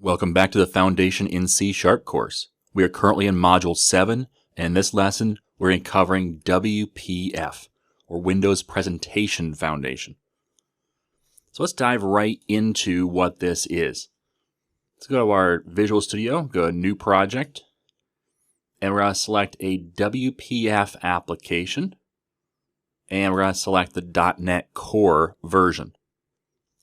Welcome back to the Foundation in C# course. We are currently in Module 7, and in this lesson, we're going to be covering WPF, or Windows Presentation Foundation. So let's dive right into what this is. Let's go to our Visual Studio, go to New Project, and we're going to select a WPF application, and we're going to select the .NET Core version.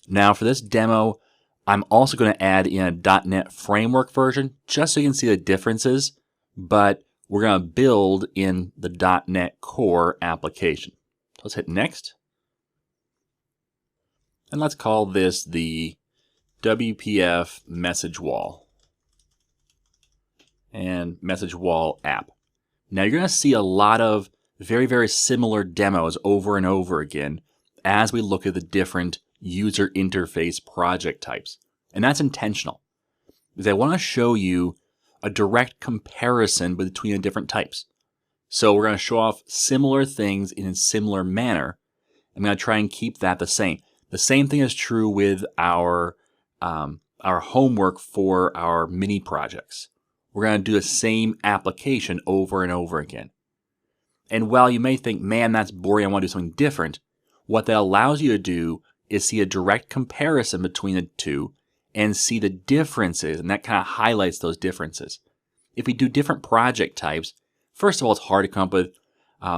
Now for this demo, I'm also going to add in a .NET Framework version just so you can see the differences, but we're going to build in the .NET Core application. Let's hit Next. And let's call this the WPF Message Wall and Message Wall app. Now you're going to see a lot of very similar demos over and over again as we look at the different user interface project types. And that's intentional, because I want to show you a direct comparison between the different types. So we're going to show off similar things in a similar manner. I'm going to try and keep that the same. The same thing is true with our homework for our mini projects. We're going to do the same application over and over again. And while you may think, man, that's boring, I want to do something different, what that allows you to do is see a direct comparison between the two and see the differences, and that kind of highlights those differences. If we do different project types, first of all, it's hard to come up with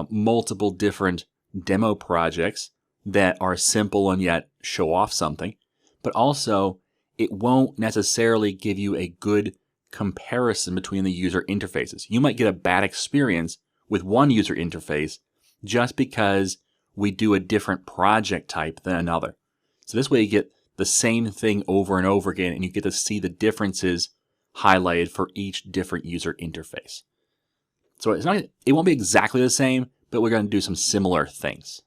multiple different demo projects that are simple and yet show off something, but also it won't necessarily give you a good comparison between the user interfaces. You might get a bad experience with one user interface just because we do a different project type than another. So this way you get the same thing over and over again, and you get to see the differences highlighted for each different user interface. So it won't be exactly the same, but we're going to do some similar things.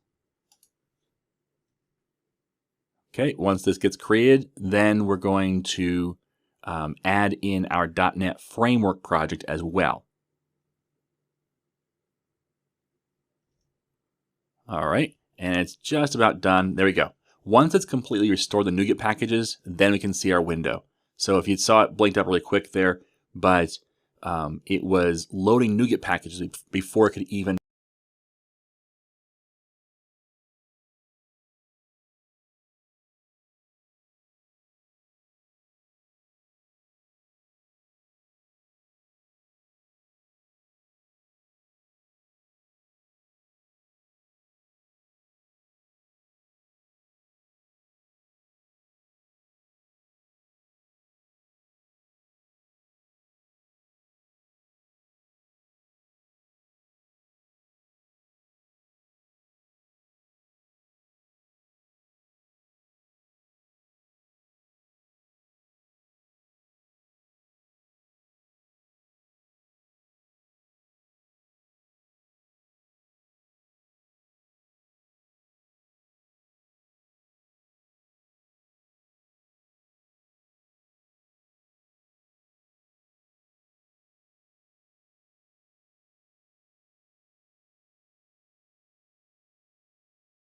Okay, once this gets created, then we're going to add in our .NET Framework project as well. All right, and it's just about done. There we go. Once it's completely restored the NuGet packages, then we can see our window. So if you saw it blinked up really quick there, but it was loading NuGet packages before it could even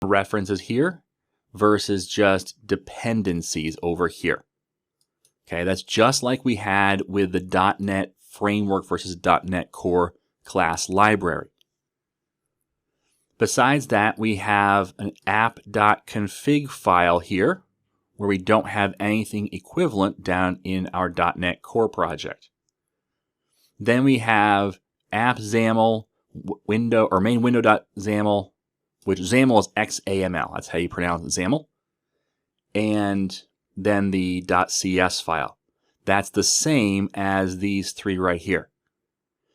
references here versus just dependencies over here. Okay, that's just like we had with the .NET Framework versus .NET Core class library. Besides that, we have an app.config file here where we don't have anything equivalent down in our .NET Core project. Then we have app.xaml window or main window.xaml, which XAML is XAML. That's how you pronounce XAML. And then the .cs file. That's the same as these three right here.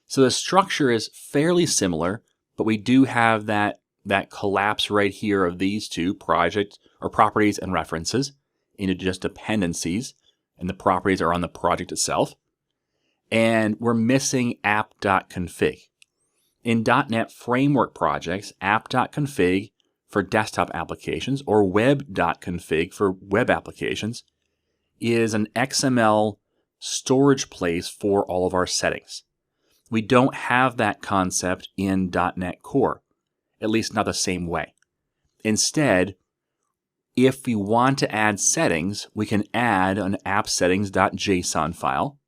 So the structure is fairly similar, but we do have that collapse right here of these two project or properties and references into just dependencies, and the properties are on the project itself. And we're missing app.config. In .NET Framework projects, app.config for desktop applications or web.config for web applications is an XML storage place for all of our settings. We don't have that concept in .NET Core, at least not the same way. Instead, If we want to add settings, we can add an appsettings.json file,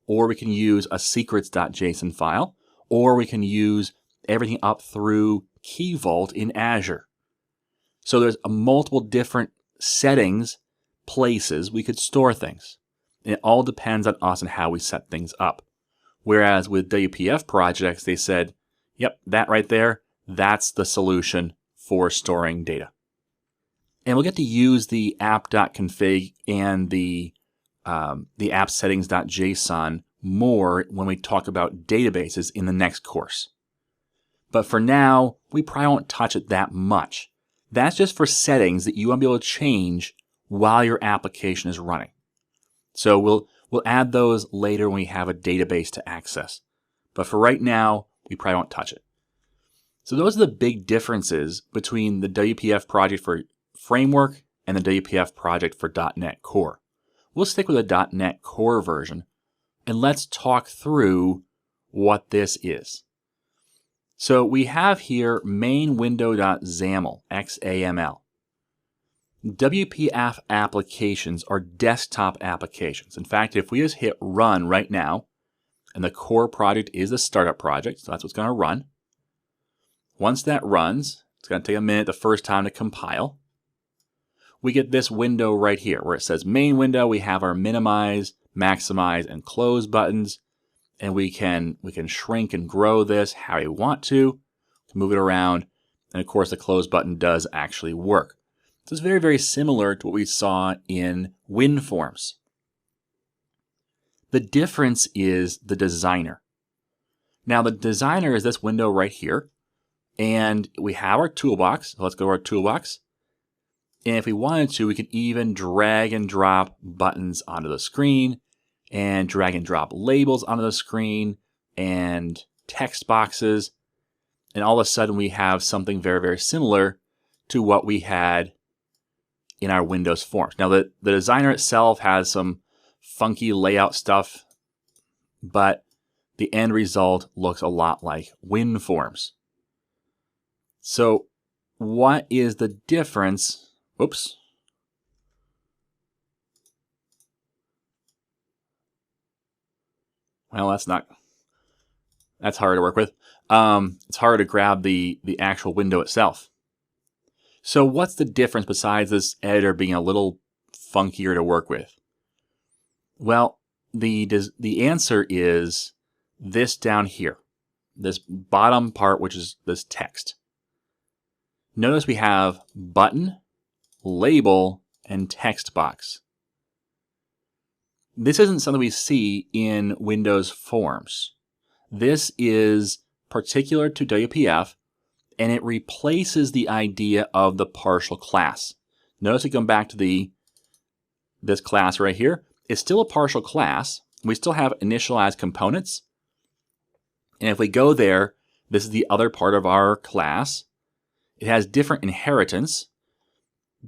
or we can use a secrets.json file, or we can use everything up through Key Vault in Azure. So there's multiple different settings, places we could store things. And it all depends on us and how we set things up. Whereas with WPF projects, they said, yep, that right there, that's the solution for storing data. And we'll get to use the app.config and the appsettings.json more when we talk about databases in the next course. But for now, we probably won't touch it that much. That's just for settings that you want to be able to change while your application is running. So we'll add those later when we have a database to access. But for right now, we probably won't touch it. So those are the big differences between the WPF project for Framework and the WPF project for .NET Core. We'll stick with the .NET Core version, and let's talk through what this is. So we have here main window.xaml, XAML. WPF applications are desktop applications. In fact, if we just hit run right now, and the core project is the startup project, so that's what's going to run. Once that runs, it's going to take a minute the first time to compile. We get this window right here where it says main window. We have our minimize, maximize, and close buttons. And we can shrink and grow this how we want to move it around. And of course, the close button does actually work. So it's very, very similar to what we saw in WinForms. The difference is the designer. Now, the designer is this window right here. And we have our toolbox. So let's go to our toolbox. And if we wanted to, we could even drag and drop buttons onto the screen and drag and drop labels onto the screen and text boxes. And all of a sudden, we have something very, very similar to what we had in our Windows forms. Now, the designer itself has some funky layout stuff, but the end result looks a lot like WinForms. So what is the difference? Oops. Well, that's hard to work with. It's hard to grab the actual window itself. So what's the difference besides this editor being a little funkier to work with? Well, the answer is this down here, this bottom part, which is this text. Notice we have button, label, and text box. This isn't something we see in Windows Forms. This is particular to WPF, and it replaces the idea of the partial class. Notice we come back to this class right here. It's still a partial class. We still have initialized components. And if we go there, this is the other part of our class. It has different inheritance,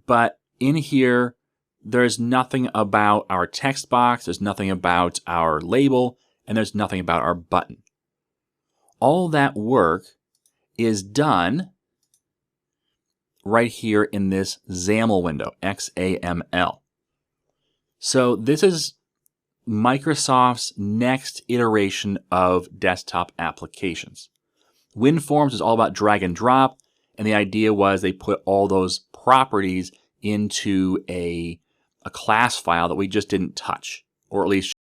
but in here, there's nothing about our text box, there's nothing about our label, and there's nothing about our button. All that work is done right here in this XAML window, XAML. So this is Microsoft's next iteration of desktop applications. WinForms is all about drag and drop, and the idea was they put all those properties into a class file that we just didn't touch, or at least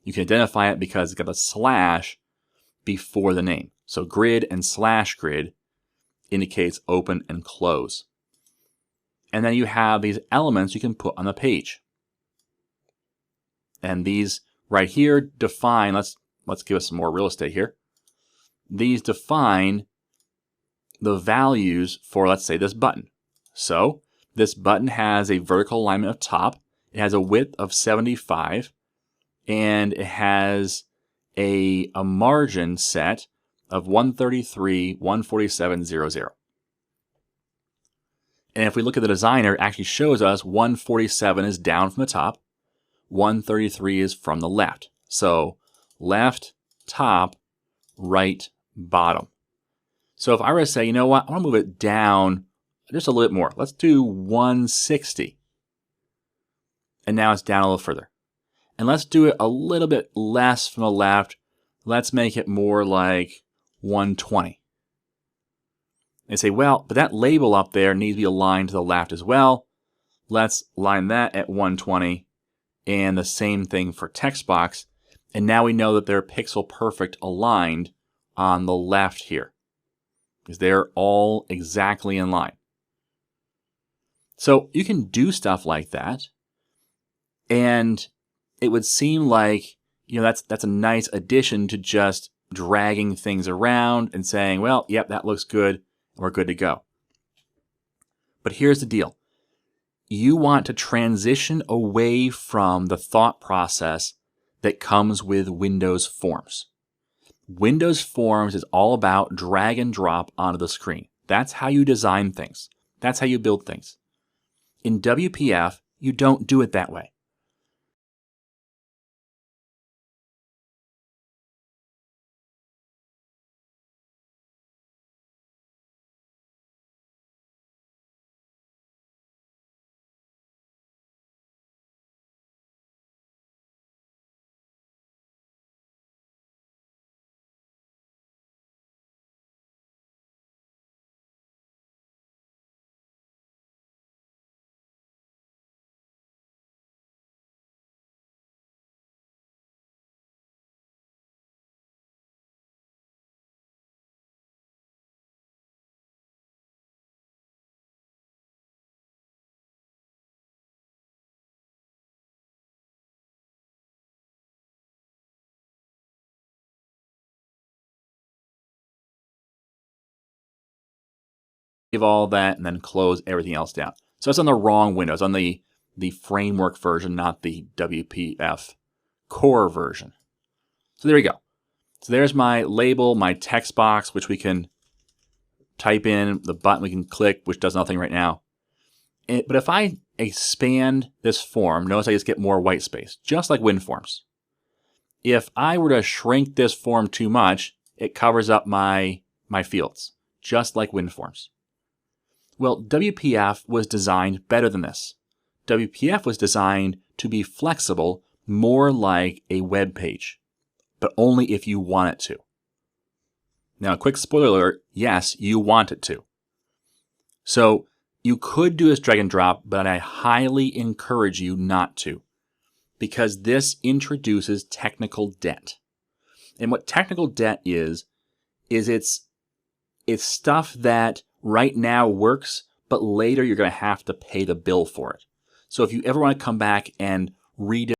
you can identify it because it's got a slash before the name. So grid and slash grid indicates open and close. And then you have these elements you can put on the page. And these right here define, let's give us some more real estate here. These define the values for, let's say, this button. So this button has a vertical alignment of top. It has a width of 75, and it has a margin set of 133, 147.00. And if we look at the designer, it actually shows us 147 is down from the top, 133 is from the left. So left, top, right, bottom. So if I were to say, you know what, I want to move it down just a little bit more. Let's do 160. And now it's down a little further. And let's do it a little bit less from the left. Let's make it more like 120. And say, well, but that label up there needs to be aligned to the left as well. Let's line that at 120. And the same thing for text box. And now we know that they're pixel perfect aligned on the left here, because they're all exactly in line. So you can do stuff like that, and it would seem like, that's a nice addition to just dragging things around and saying, well, yep, that looks good, and we're good to go. But here's the deal. You want to transition away from the thought process that comes with Windows Forms. Windows Forms is all about drag and drop onto the screen. That's how you design things. That's how you build things. In WPF, you don't do it that way. Save all that and then close everything else down. So it's on the wrong Windows, on the framework version, not the WPF core version. So there we go. So there's my label, my text box, which we can type in, the button we can click, which does nothing right now. But if I expand this form, notice I just get more white space, just like WinForms. If I were to shrink this form too much, it covers up my fields, just like WinForms. Well, WPF was designed better than this. WPF was designed to be flexible, more like a web page, but only if you want it to. Now, a quick spoiler alert, yes, you want it to. So you could do this drag and drop, but I highly encourage you not to, because this introduces technical debt. And what technical debt is it's stuff that right now works, but later you're going to have to pay the bill for it. So if you ever want to come back and read it,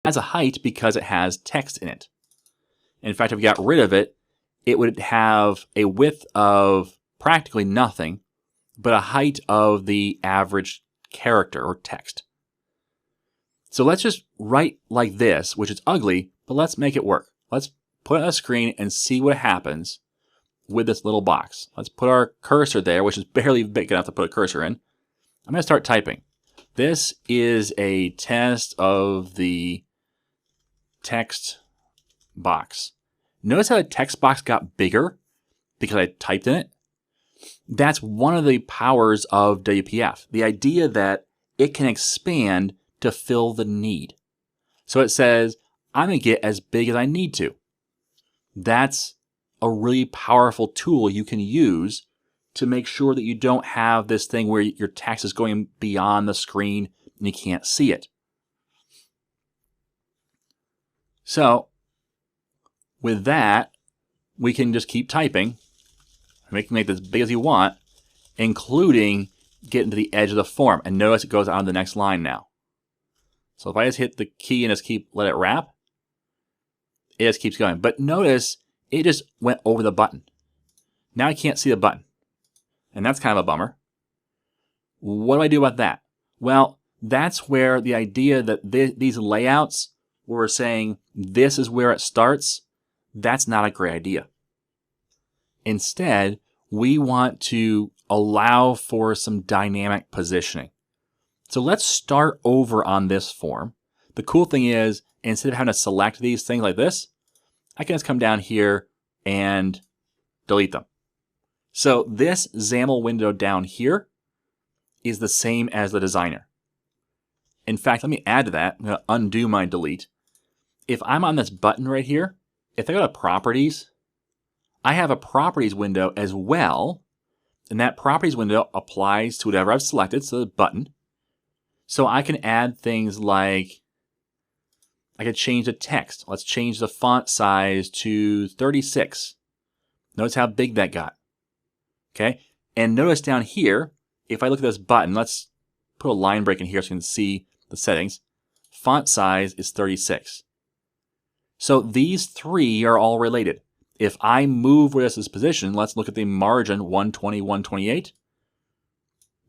has a height because it has text in it. In fact, if we got rid of it, it would have a width of practically nothing, but a height of the average character or text. So let's just write like this, which is ugly, but let's make it work. Let's put it on a screen and see what happens with this little box. Let's put our cursor there, which is barely big enough to put a cursor in. I'm going to start typing. This is a test of the text box. Notice how the text box got bigger because I typed in it? That's one of the powers of WPF. The idea that it can expand to fill the need. So it says, I'm going to get as big as I need to. That's a really powerful tool you can use to make sure that you don't have this thing where your text is going beyond the screen and you can't see it. So with that, we can just keep typing. We can make this as big as you want, including getting to the edge of the form. And notice it goes on to the next line now. So if I just hit the key and just let it wrap, it just keeps going. But notice it just went over the button. Now I can't see the button. And that's kind of a bummer. What do I do about that? Well, that's where the idea that these layouts, where we're saying this is where it starts, that's not a great idea. Instead, we want to allow for some dynamic positioning. So let's start over on this form. The cool thing is, instead of having to select these things like this, I can just come down here and delete them. So this XAML window down here is the same as the designer. In fact, let me add to that. I'm going to undo my delete. If I'm on this button right here, if I go to Properties, I have a Properties window as well. And that Properties window applies to whatever I've selected, so the button. So I can add things like, I could change the text. Let's change the font size to 36. Notice how big that got. Okay, and notice down here, if I look at this button, let's put a line break in here so you can see the settings. Font size is 36. So these three are all related. If I move where this is positioned, let's look at the margin 120, 128.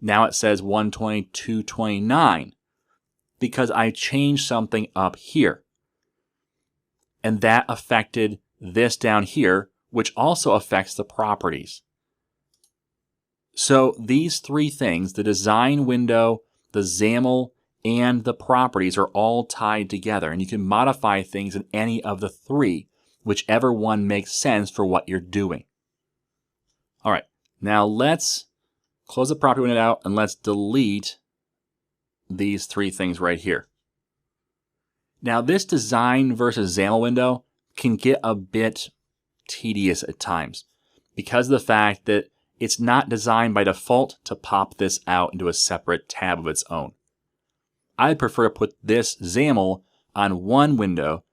Now it says 120, 229 because I changed something up here. And that affected this down here, which also affects the properties. So these three things, the design window, the XAML, and the properties are all tied together. And you can modify things in any of the three, whichever one makes sense for what you're doing. All right, now let's close the property window out and let's delete these three things right here. Now this design versus XAML window can get a bit tedious at times because of the fact that it's not designed by default to pop this out into a separate tab of its own. I prefer to put this XAML on one window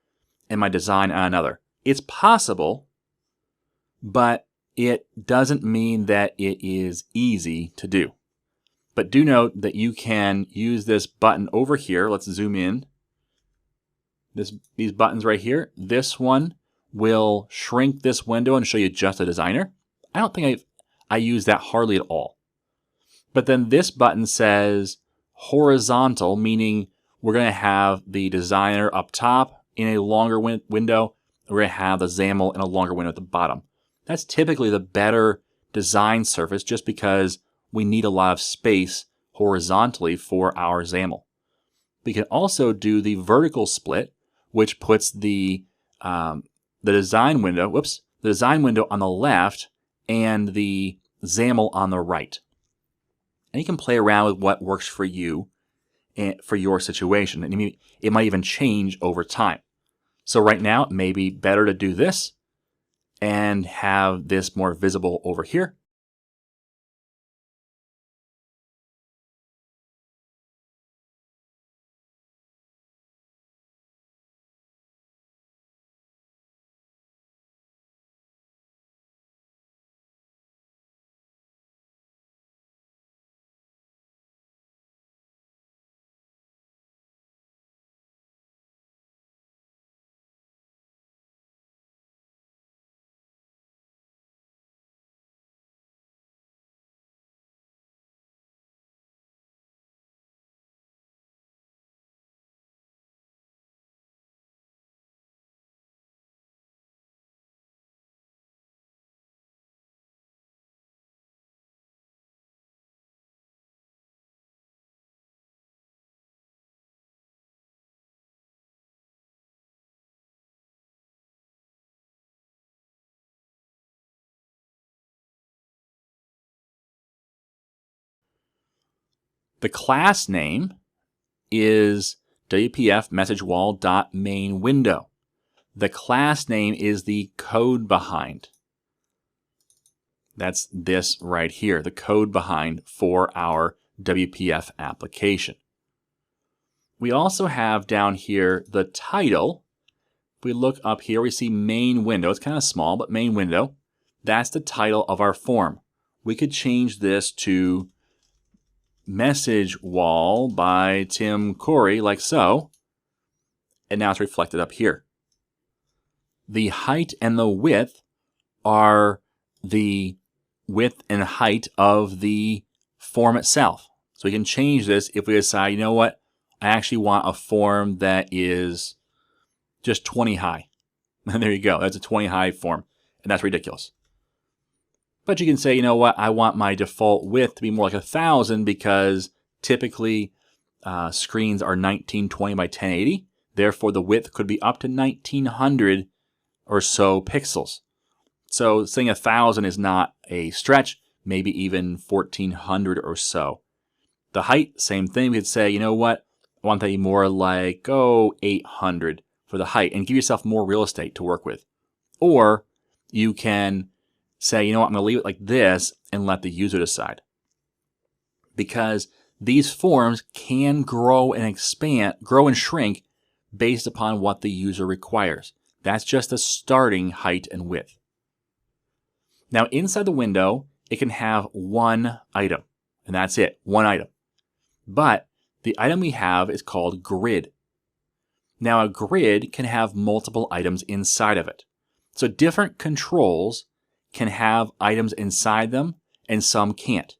and my design on another. It's possible, but it doesn't mean that it is easy to do. But do note that you can use this button over here. Let's zoom in. These buttons right here. This one will shrink this window and show you just the designer. I don't think I use that hardly at all. But then this button says horizontal, meaning we're going to have the designer up top in a longer window. We're going to have the XAML in a longer window at the bottom. That's typically the better design surface just because we need a lot of space horizontally for our XAML. We can also do the vertical split, which puts the design window, the design window on the left and the XAML on the right. And you can play around with what works for you and for your situation. And it might even change over time. So right now, it may be better to do this and have this more visible over here. The class name is WPF message wall.main window. The class name is the code behind. That's this right here, the code behind for our WPF application. We also have down here the title. If we look up here, we see main window. It's kind of small, but main window. That's the title of our form. We could change this to message wall by Tim Corey, like so. And now it's reflected up here. The height and the width are the width and height of the form itself. So we can change this if we decide, you know what, I actually want a form that is just 20 high. And there you go. That's a 20 high form. And that's ridiculous. But you can say, you know what, I want my default width to be more like 1,000 because typically screens are 1920 by 1080. Therefore, the width could be up to 1900 or so pixels. So saying 1,000 is not a stretch, maybe even 1,400 or so. The height, same thing. We could say, you know what, I want that to be more like, 800 for the height and give yourself more real estate to work with. Or you can say, you know what, I'm going to leave it like this and let the user decide. Because these forms can grow and expand, grow and shrink based upon what the user requires. That's just the starting height and width. Now inside the window, it can have one item, and that's it, one item. But the item we have is called grid. Now a grid can have multiple items inside of it. So different controls can have items inside them, and some can't.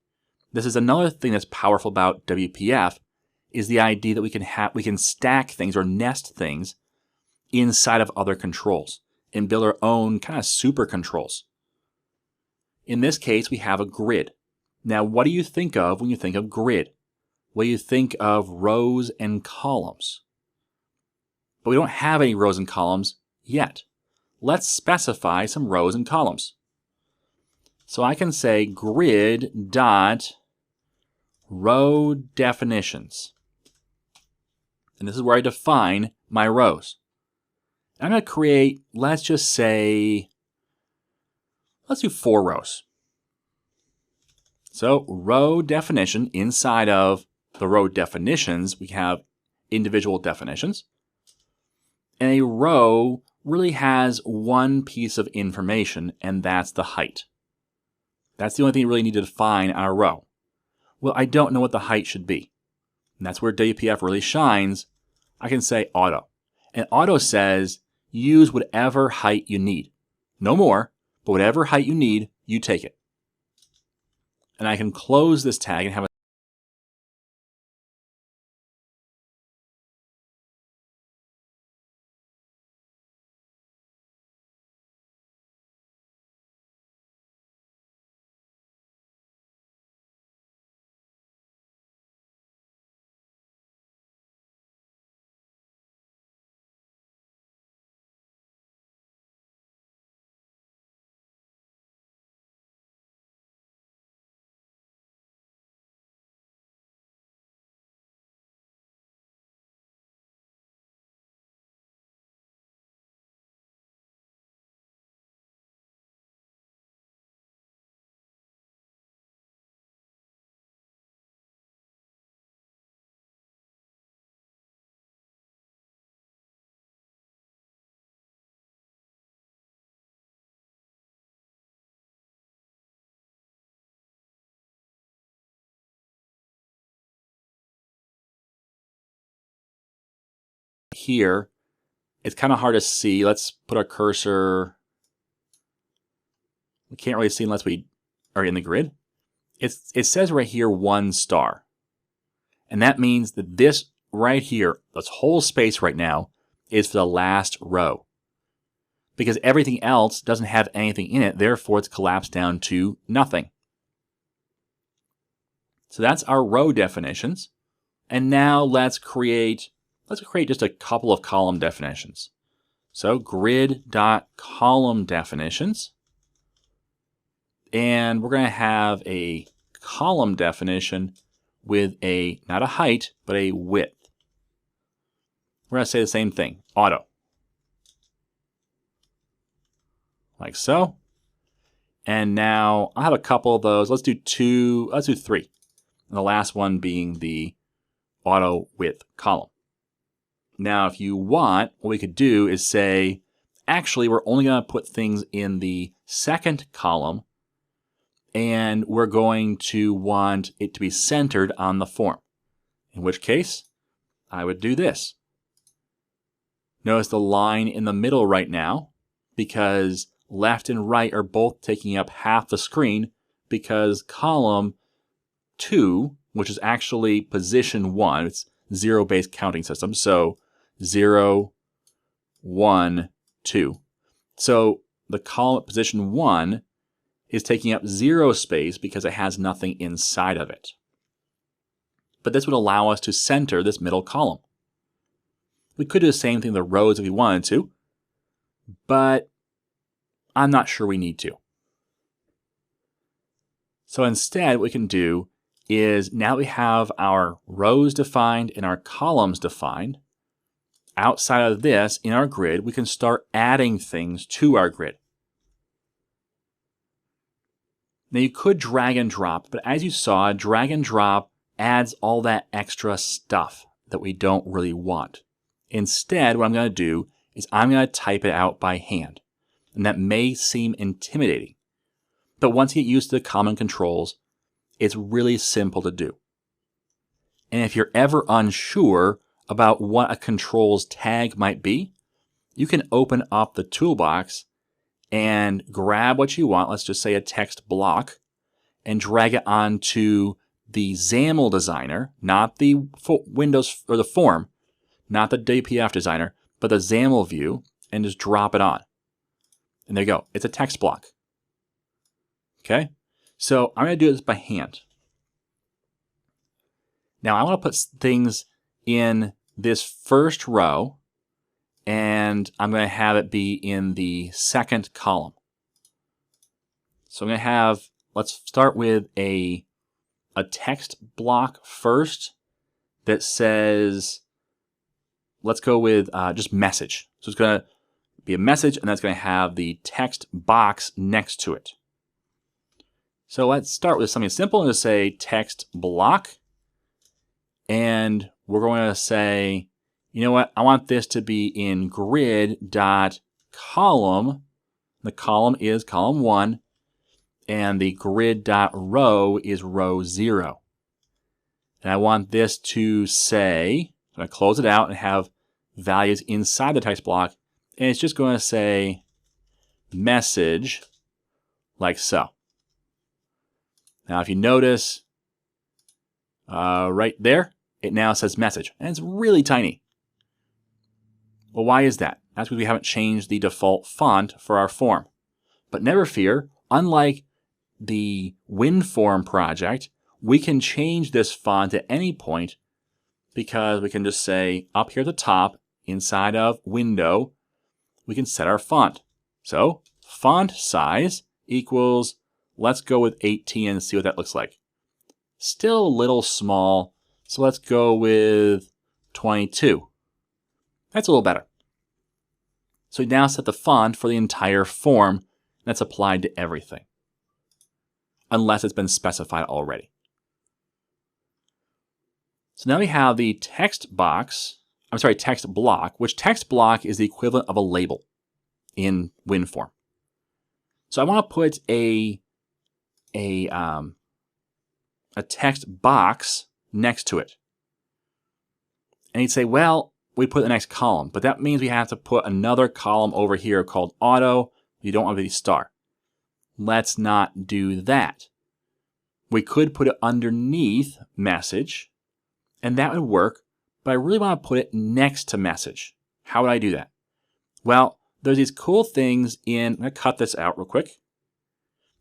This is another thing that's powerful about WPF, is the idea that we can stack things or nest things inside of other controls and build our own kind of super controls. In this case, we have a grid. Now, what do you think of when you think of grid? Well, you think of rows and columns. But we don't have any rows and columns yet. Let's specify some rows and columns. So I can say grid dot row definitions. And this is where I define my rows. I'm going to create, let's just say, let's do 4 rows. So row definition, inside of the row definitions, we have individual definitions. And a row really has one piece of information, and that's the height. That's the only thing you really need to define on a row. Well, I don't know what the height should be. And that's where WPF really shines. I can say auto. And auto says, use whatever height you need. No more, but whatever height you need, you take it. And I can close this tag and have a here. It's kind of hard to see. Let's put our cursor. We can't really see unless we are in the grid. It says right here 1 star. And that means that this right here, this whole space right now, is for the last row. Because everything else doesn't have anything in it, therefore it's collapsed down to nothing. So that's our row definitions. And now let's create just a couple of column definitions. So grid.column definitions. And we're going to have a column definition with a, not a height, but a width. We're going to say the same thing, auto. Like so. And now I'll have a couple of those. Let's do three. And the last one being the auto width column. Now, if you want, what we could do is say, actually, we're only going to put things in the second column, and we're going to want it to be centered on the form. In which case, I would do this. Notice the line in the middle right now, because left and right are both taking up half the screen, because column 2, which is actually position 1, it's zero-based counting system, so 0, 1, 2. So the column at position 1 is taking up 0 space because it has nothing inside of it. But this would allow us to center this middle column. We could do the same thing with the rows if we wanted to, but I'm not sure we need to. So instead, what we can do is now we have our rows defined and our columns defined. Outside of this, in our grid, we can start adding things to our grid. Now you could drag and drop, but as you saw, drag and drop adds all that extra stuff that we don't really want. Instead, what I'm going to do is I'm going to type it out by hand. And that may seem intimidating. But once you get used to the common controls, it's really simple to do. And if you're ever unsure about what a controls tag might be, you can open up the toolbox and grab what you want, let's just say a text block, and drag it onto the XAML designer, not the Windows or the form, not the DPF designer, but the XAML view, and just drop it on. And there you go. It's a text block. Okay? So I'm going to do this by hand. Now I want to put things in this first row, and I'm going to have it be in the second column. So I'm going to have, let's start with a text block first that says, let's go with just message. So it's going to be a message, and that's going to have the text box next to it. So let's start with something simple and just say text block. And we're going to say, you know what, I want this to be in grid.column. The column is column 1, and the grid.row is row 0. And I want this to say, I'm going to close it out and have values inside the text block, and it's just going to say message like so. Now if you notice right there, it now says message, and it's really tiny. Well, why is that? That's because we haven't changed the default font for our form. But never fear, unlike the WinForm project, we can change this font at any point because we can just say up here at the top, inside of Window, we can set our font. So font size equals, let's go with 18 and see what that looks like. Still a little small, so let's go with 22. That's a little better. So we now set the font for the entire form that's applied to everything, unless it's been specified already. So now we have the text block, which text block is the equivalent of a label in WinForm. So I want to put a text box next to it. And you'd say, well, we put the next column, but that means we have to put another column over here called auto. You don't want to be star. Let's not do that. We could put it underneath message, and that would work, but I really want to put it next to message. How would I do that? Well, there's these cool things I'm going to cut this out real quick.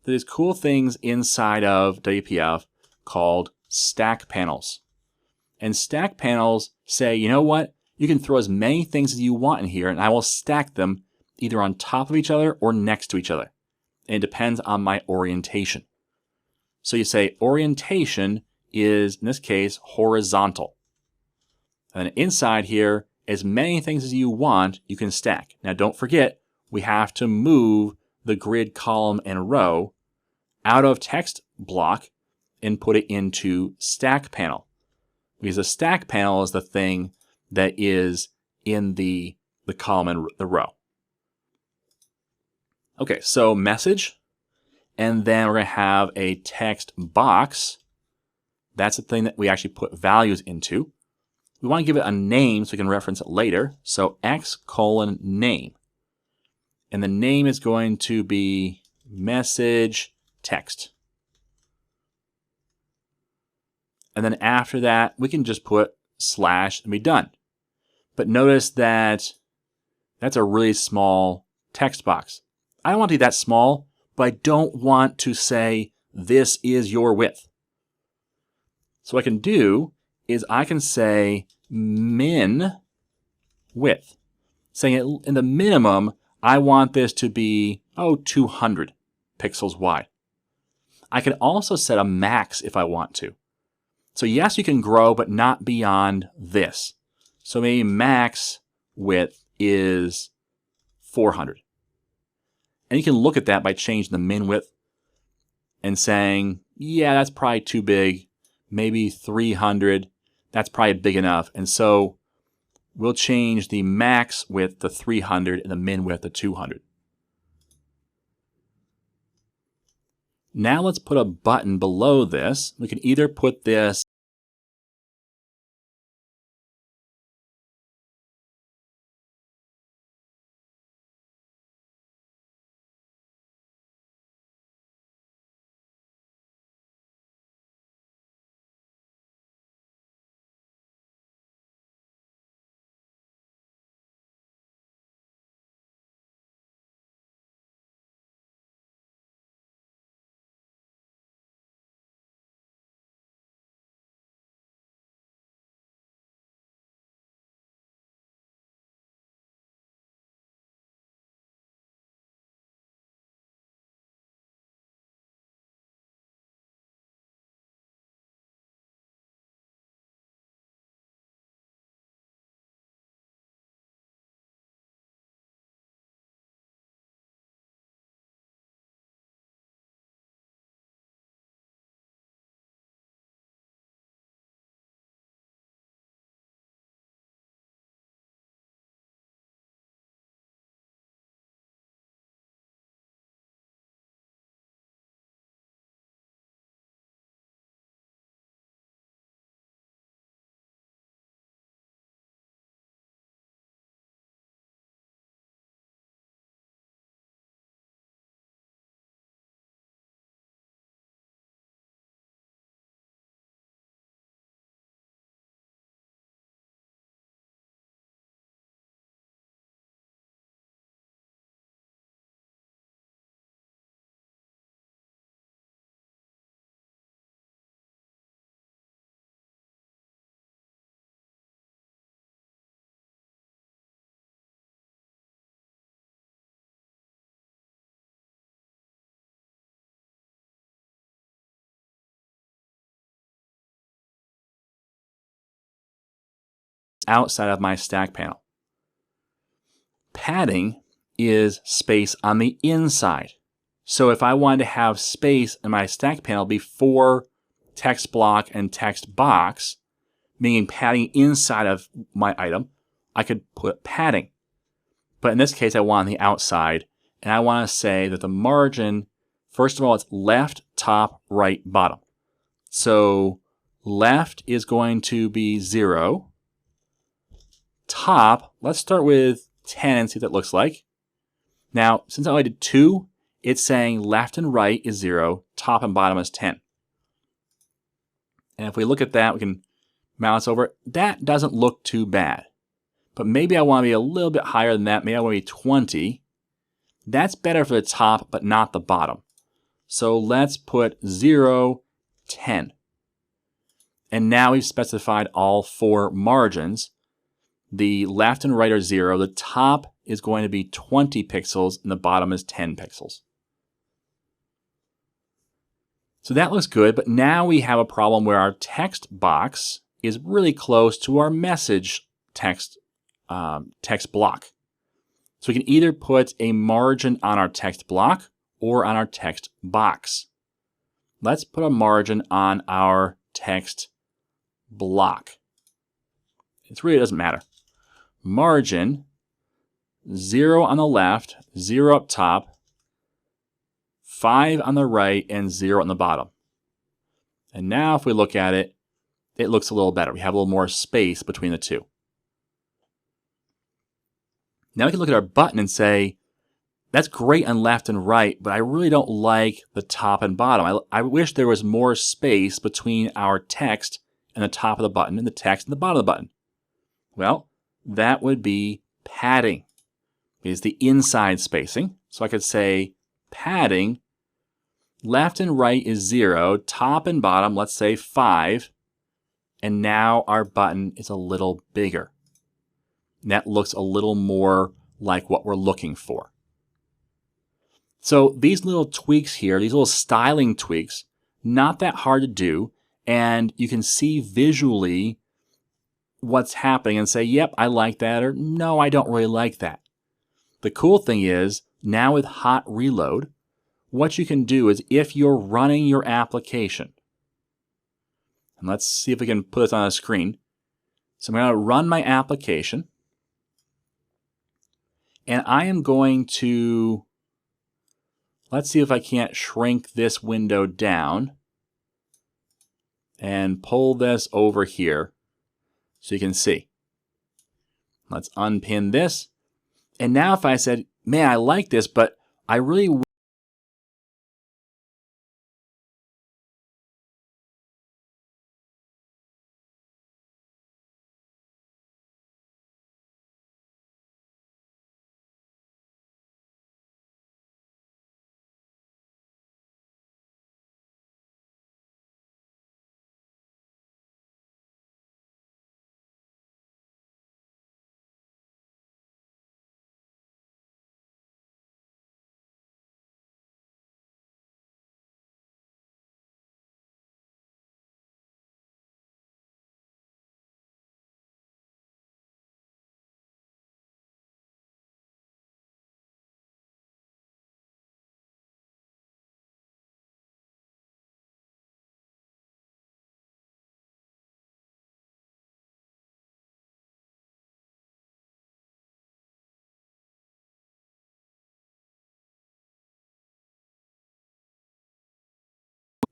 There's cool things inside of WPF called stack panels. And stack panels say, you know what? You can throw as many things as you want in here, and I will stack them either on top of each other or next to each other. And it depends on my orientation. So you say orientation is, in this case, horizontal. And then inside here, as many things as you want, you can stack. Now don't forget, we have to move the grid column and row out of text block and put it into stack panel. Because the stack panel is the thing that is in the column and the row. Okay, so message, and then we're going to have a text box. That's the thing that we actually put values into. We want to give it a name so we can reference it later. So x:\name. And the name is going to be message text. And then after that, we can just put slash and be done. But notice that that's a really small text box. I don't want to be that small, but I don't want to say this is your width. So what I can do is I can say min width, saying it in the minimum, I want this to be, 200 pixels wide. I can also set a max if I want to. So yes, you can grow, but not beyond this. So maybe max width is 400. And you can look at that by changing the min width and saying, yeah, that's probably too big. Maybe 300. That's probably big enough. And so we'll change the max width to 300 and the min width to 200. Now let's put a button below this. We can either put this outside of my stack panel. Padding is space on the inside. So if I wanted to have space in my stack panel before text block and text box, meaning padding inside of my item, I could put padding. But in this case, I want on the outside, and I want to say that the margin, first of all, it's left, top, right, bottom. So left is going to be 0. Top, let's start with 10 and see what that looks like. Now, since I only did 2, it's saying left and right is 0, top and bottom is 10. And if we look at that, we can mouse over it. That doesn't look too bad. But maybe I want to be a little bit higher than that. Maybe I want to be 20. That's better for the top, but not the bottom. So let's put 0, 10. And now we've specified all 4 margins. The left and right are 0. The top is going to be 20 pixels, and the bottom is 10 pixels. So that looks good, but now we have a problem where our text box is really close to our message text block. So we can either put a margin on our text block or on our text box. Let's put a margin on our text block. It really doesn't matter. Margin, 0 on the left, 0 up top, 5 on the right, and 0 on the bottom. And now if we look at it, it looks a little better. We have a little more space between the two. Now we can look at our button and say, that's great on left and right, but I really don't like the top and bottom. I wish there was more space between our text and the top of the button and the text and the bottom of the button. Well, that would be padding. It is the inside spacing. So I could say padding, left and right is 0, top and bottom, let's say 5, and now our button is a little bigger. And that looks a little more like what we're looking for. So these little tweaks here, these little styling tweaks, not that hard to do, and you can see visually what's happening and say, yep, I like that, or no, I don't really like that. The cool thing is, now with hot reload, what you can do is if you're running your application, and let's see if we can put this on a screen. So I'm going to run my application, and I am going to, let's see if I can't shrink this window down and pull this over here so you can see. Let's unpin this. And now if I said, man, I like this, but I really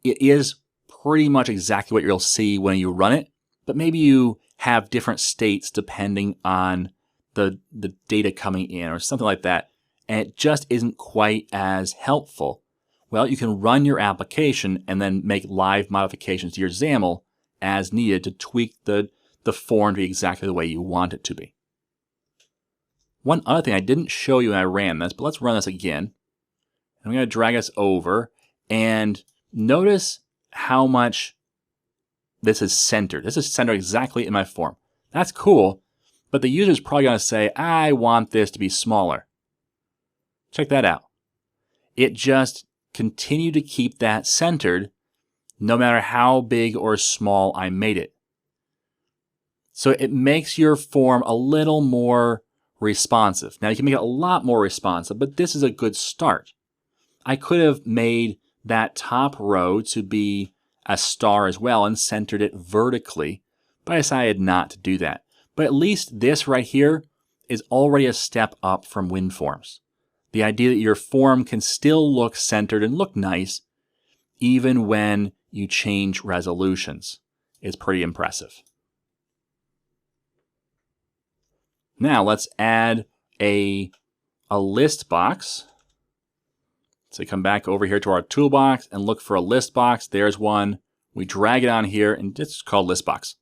it is pretty much exactly what you'll see when you run it, but maybe you have different states depending on the data coming in or something like that, and it just isn't quite as helpful. Well, you can run your application and then make live modifications to your XAML as needed to tweak the form to be exactly the way you want it to be. One other thing I didn't show you when I ran this, but let's run this again. I'm going to drag us over, and notice how much this is centered. This is centered exactly in my form. That's cool, but the user is probably going to say, I want this to be smaller. Check that out. It just continued to keep that centered no matter how big or small I made it. So it makes your form a little more responsive. Now you can make it a lot more responsive, but this is a good start. I could have made that top row to be a star as well and centered it vertically, but I decided not to do that. But at least this right here is already a step up from WinForms. The idea that your form can still look centered and look nice even when you change resolutions is pretty impressive. Now let's add a list box. So come back over here to our toolbox and look for a list box. There's one. We drag it on here and it's called list box.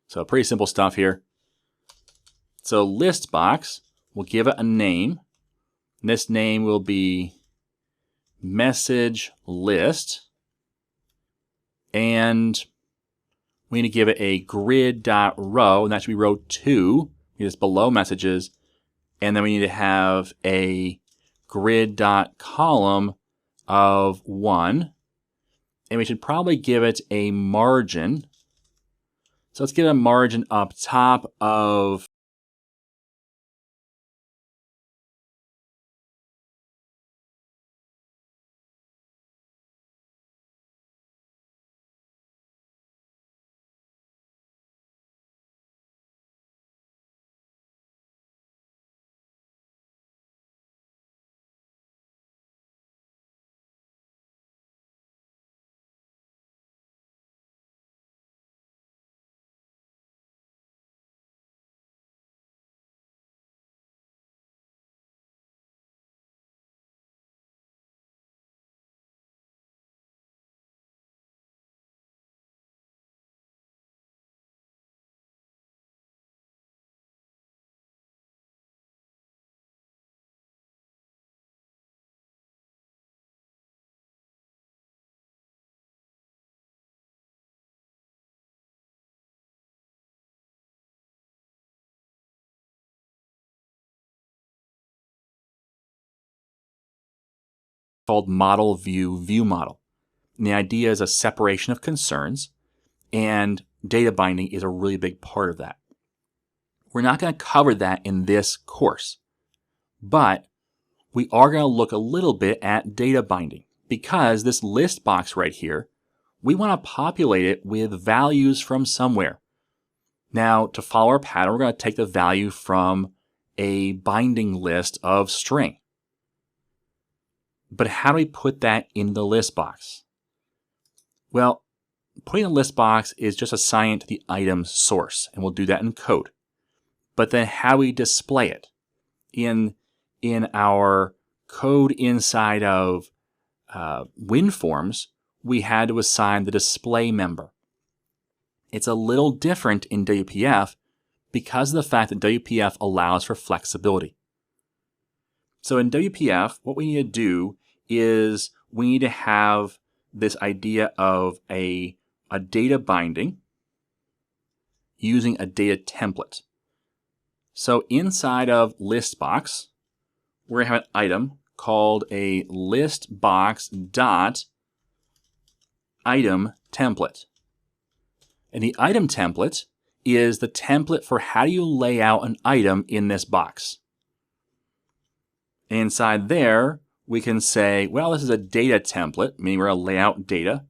So pretty simple stuff here. So list box, we'll give it a name. And this name will be message list. And we need to give it a grid.row, and that should be row 2. It's below messages. And then we need to have a grid.column of 1. And we should probably give it a margin. So let's give it a margin up top of called model view model. And the idea is a separation of concerns, and data binding is a really big part of that. We're not going to cover that in this course, but we are going to look a little bit at data binding, because this list box right here, we want to populate it with values from somewhere. Now, to follow our pattern, we're going to take the value from a binding list of string. But how do we put that in the list box? Well, putting a list box is just assigning it to the item's source, and we'll do that in code. But then how we display it? In our code inside of WinForms, we had to assign the display member. It's a little different in WPF because of the fact that WPF allows for flexibility. So in WPF, what we need to do is we need to have this idea of a data binding using a data template. So inside of list box, we're going to have an item called a list box dot item template. And the item template is the template for how do you lay out an item in this box. Inside there, we can say, well, this is a data template, meaning we're going to lay out data.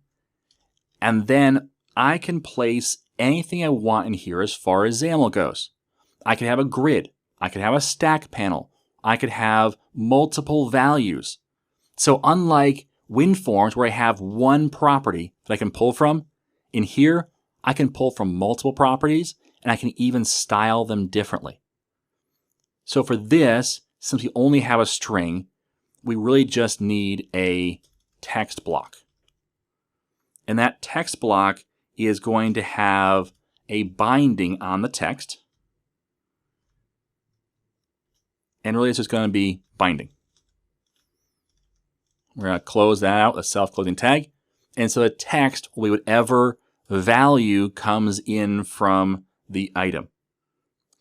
And then I can place anything I want in here as far as XAML goes. I could have a grid. I could have a stack panel. I could have multiple values. So unlike WinForms, where I have one property that I can pull from, in here, I can pull from multiple properties, and I can even style them differently. So for this, since we only have a string, we really just need a text block. And that text block is going to have a binding on the text. And really it's just going to be binding. We're going to close that out, a self-closing tag. And so the text will be whatever value comes in from the item.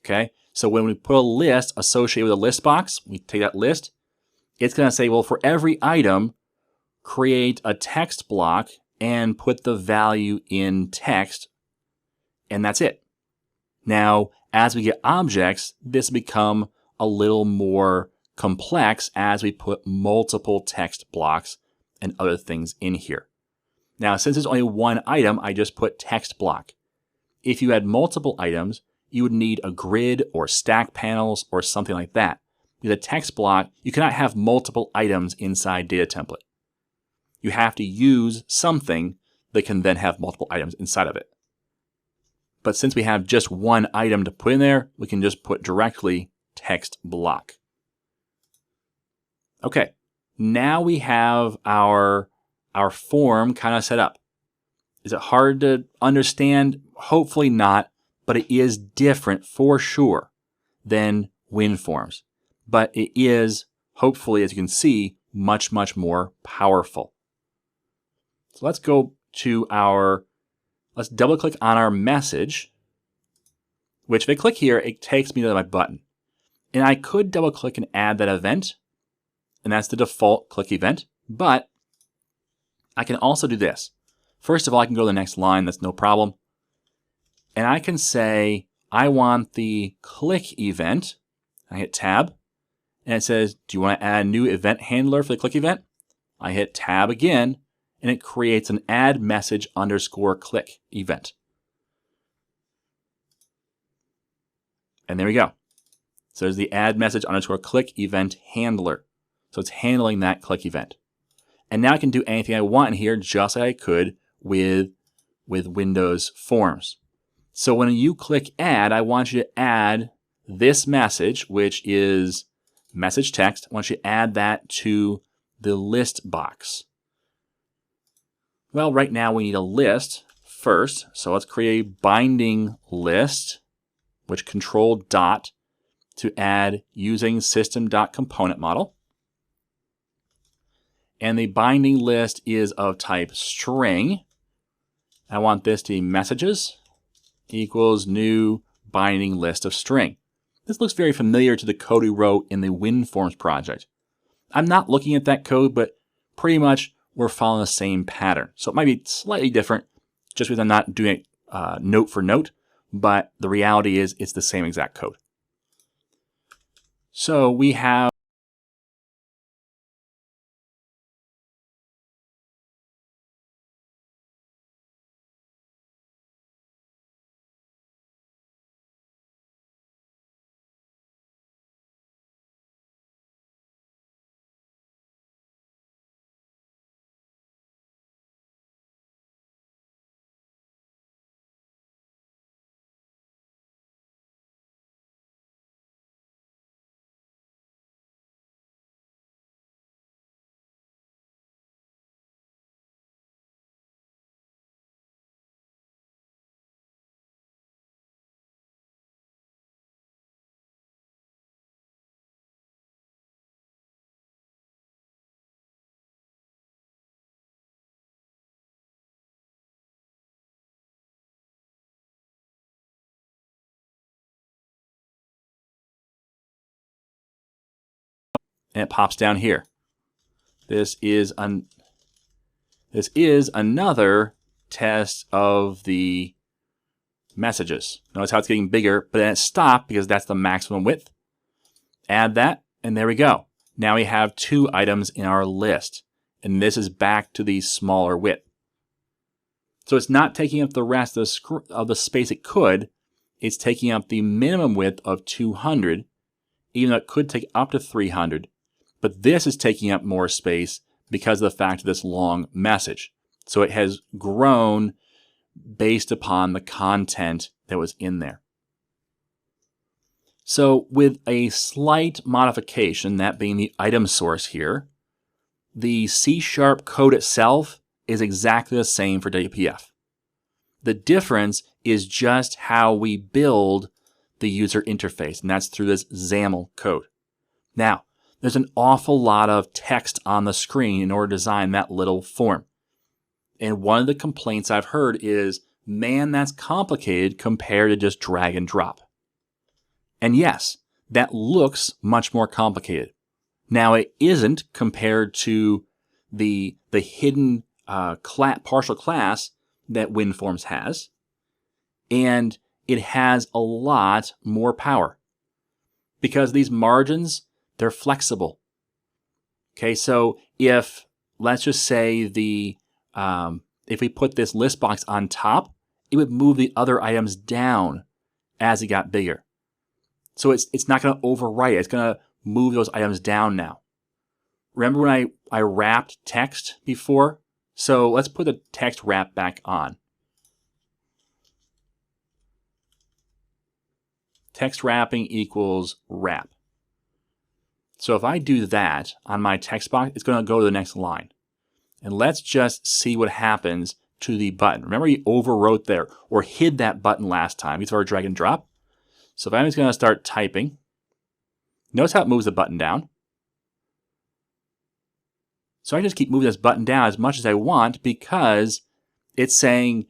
Okay? So when we put a list associated with a list box, we take that list, it's going to say, well, for every item, create a text block and put the value in text, and that's it. Now, as we get objects, this become a little more complex as we put multiple text blocks and other things in here. Now, since there's only one item, I just put text block. If you had multiple items, you would need a grid or stack panels or something like that. With a text block, you cannot have multiple items inside data template. You have to use something that can then have multiple items inside of it. But since we have just one item to put in there, we can just put directly text block. Okay, now we have our form kind of set up. Is it hard to understand? Hopefully not, but it is different for sure than WinForms. But it is, hopefully, as you can see, much, much more powerful. So let's go to let's double click on our message, which if I click here, it takes me to my button. And I could double click and add that event, and that's the default click event, but I can also do this. First of all, I can go to the next line. That's no problem. And I can say, I want the click event. I hit tab. And it says, do you want to add a new event handler for the click event? I hit tab again, and it creates an add message underscore click event. And there we go. So there's the add message underscore click event handler. So it's handling that click event. And now I can do anything I want in here just like I could with Windows Forms. So when you click add, I want you to add this message, which is message text. I want you to add that to the list box. Well, right now we need a list first. So let's create a binding list, which control dot to add using system.componentModel. And the binding list is of type string. I want this to be messages equals new binding list of string. This looks very familiar to the code we wrote in the WinForms project. I'm not looking at that code, but pretty much we're following the same pattern. So it might be slightly different just because I'm not doing it note for note, but the reality is it's the same exact code. So we have and it pops down here. This is another test of the messages. Notice how it's getting bigger, but then it stopped because that's the maximum width. Add that, and there we go. Now we have 2 items in our list, and this is back to the smaller width. So it's not taking up the rest of the space it could. It's taking up the minimum width of 200, even though it could take up to 300. But this is taking up more space because of the fact of this long message. So it has grown based upon the content that was in there. So with a slight modification, that being the item source here, the C# code itself is exactly the same for WPF. The difference is just how we build the user interface, and that's through this XAML code. Now, there's an awful lot of text on the screen in order to design that little form. And one of the complaints I've heard is, man, that's complicated compared to just drag and drop. And yes, that looks much more complicated. Now, it isn't compared to the hidden partial class that WinForms has, and it has a lot more power because these margins, they're flexible. Okay, so if, let's just say if we put this list box on top, it would move the other items down as it got bigger. So it's not going to overwrite it. It's going to move those items down now. Remember when I wrapped text before? So let's put the text wrap back on. Text wrapping equals wrap. So if I do that on my text box, it's going to go to the next line. And let's just see what happens to the button. Remember you overwrote there or hid that button last time before our drag and drop. So if I'm just going to start typing, notice how it moves the button down. So I just keep moving this button down as much as I want because it's saying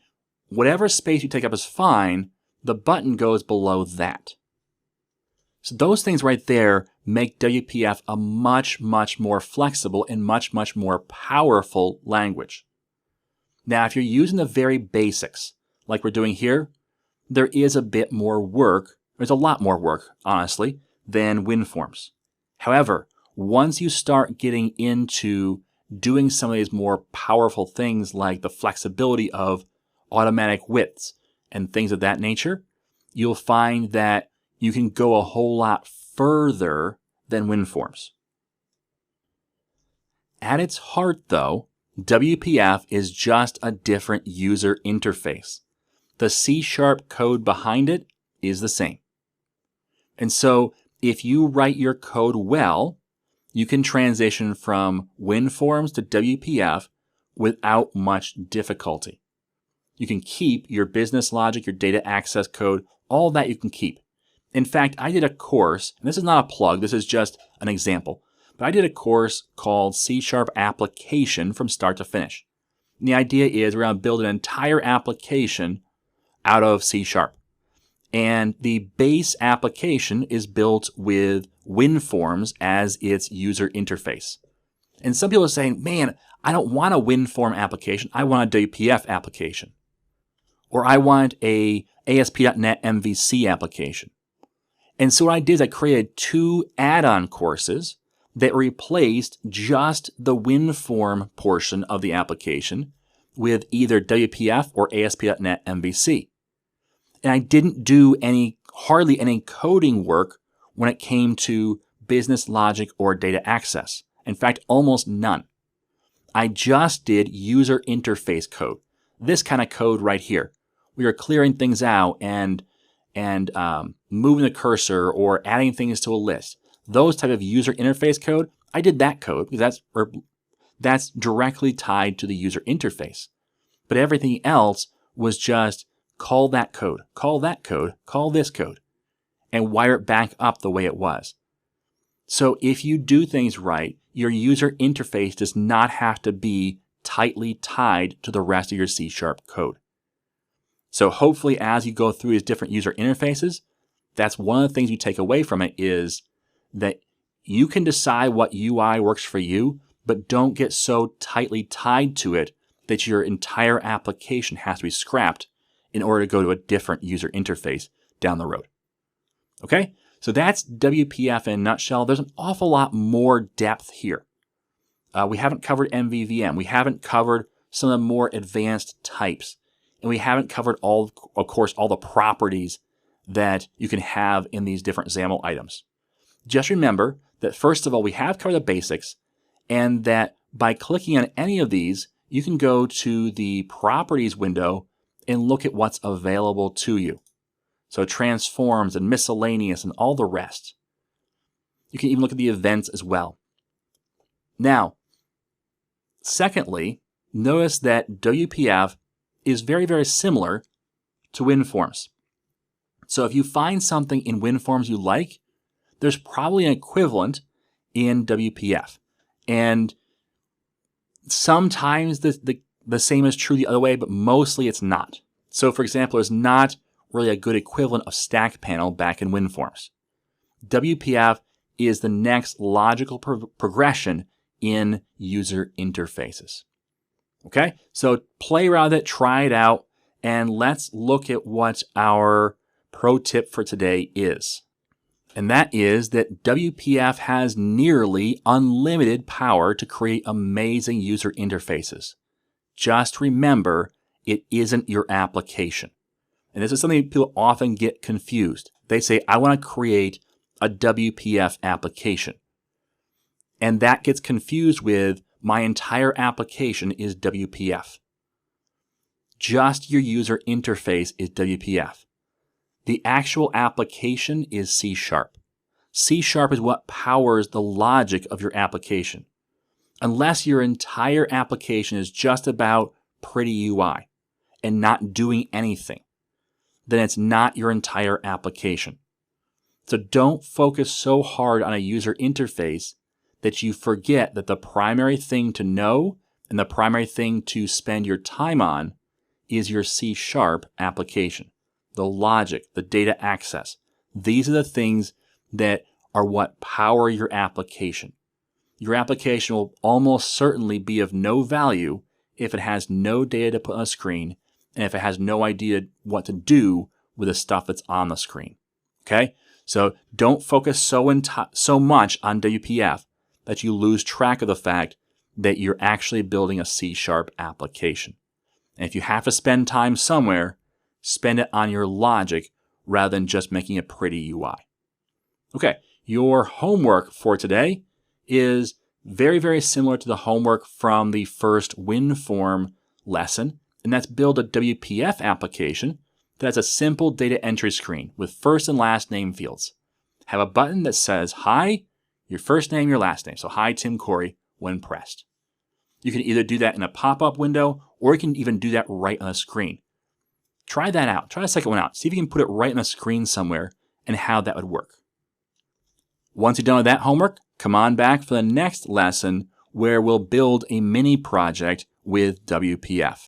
whatever space you take up is fine. The button goes below that. So those things right there make WPF a much, much more flexible and much, much more powerful language. Now, if you're using the very basics, like we're doing here, there is a bit more work. There's a lot more work, honestly, than WinForms. However, once you start getting into doing some of these more powerful things like the flexibility of automatic widths and things of that nature, you'll find that you can go a whole lot further than WinForms. At its heart, though, WPF is just a different user interface. The C# code behind it is the same. And so if you write your code well, you can transition from WinForms to WPF without much difficulty. You can keep your business logic, your data access code, all that you can keep. In fact, I did a course, and this is not a plug, this is just an example, but I did a course called C# Application from start to finish. And the idea is we're going to build an entire application out of C#. And the base application is built with WinForms as its user interface. And some people are saying, man, I don't want a WinForm application. I want a WPF application. Or I want a ASP.NET MVC application. And so what I did is I created 2 add-on courses that replaced just the WinForm portion of the application with either WPF or ASP.NET MVC. And I didn't do hardly any coding work when it came to business logic or data access. In fact, almost none. I just did user interface code. This kind of code right here. We are clearing things out and moving the cursor or adding things to a list. Those type of user interface code, I did that code because that's directly tied to the user interface. But everything else was just call that code, call that code, call this code, and wire it back up the way it was. So if you do things right, your user interface does not have to be tightly tied to the rest of your C# code. So hopefully as you go through these different user interfaces, that's one of the things you take away from it is that you can decide what UI works for you, but don't get so tightly tied to it that your entire application has to be scrapped in order to go to a different user interface down the road. Okay, so that's WPF in a nutshell. There's an awful lot more depth here. We haven't covered MVVM. We haven't covered some of the more advanced types. And we haven't covered all the properties that you can have in these different XAML items. Just remember that first of all, we have covered the basics, and that by clicking on any of these, you can go to the properties window and look at what's available to you. So transforms and miscellaneous and all the rest. You can even look at the events as well. Now, secondly, notice that WPF is very, very similar to WinForms. So if you find something in WinForms you like, there's probably an equivalent in WPF. And sometimes the same is true the other way, but mostly it's not. So for example, there's not really a good equivalent of stack panel back in WinForms. WPF is the next logical progression in user interfaces. Okay, so play around with it, try it out, and let's look at what our pro tip for today is. And that is that WPF has nearly unlimited power to create amazing user interfaces. Just remember, it isn't your application. And this is something people often get confused. They say, I want to create a WPF application. And that gets confused with my entire application is WPF. Just your user interface is WPF. The actual application is C#. C# is what powers the logic of your application. Unless your entire application is just about pretty UI and not doing anything, then it's not your entire application. So don't focus so hard on a user interface that you forget that the primary thing to know and the primary thing to spend your time on is your C# application. The logic, the data access. These are the things that are what power your application. Your application will almost certainly be of no value if it has no data to put on a screen and if it has no idea what to do with the stuff that's on the screen. Okay? So don't focus so much on WPF that you lose track of the fact that you're actually building a C# application. And if you have to spend time somewhere, spend it on your logic rather than just making a pretty UI. Okay, your homework for today is very, very similar to the homework from the first WinForm lesson, and that's build a WPF application that has a simple data entry screen with first and last name fields. Have a button that says, hi, your first name, your last name. So hi, Tim Corey, when pressed. You can either do that in a pop-up window, or you can even do that right on the screen. Try that out. Try the second one out. See if you can put it right on the screen somewhere and how that would work. Once you're done with that homework, come on back for the next lesson where we'll build a mini project with WPF.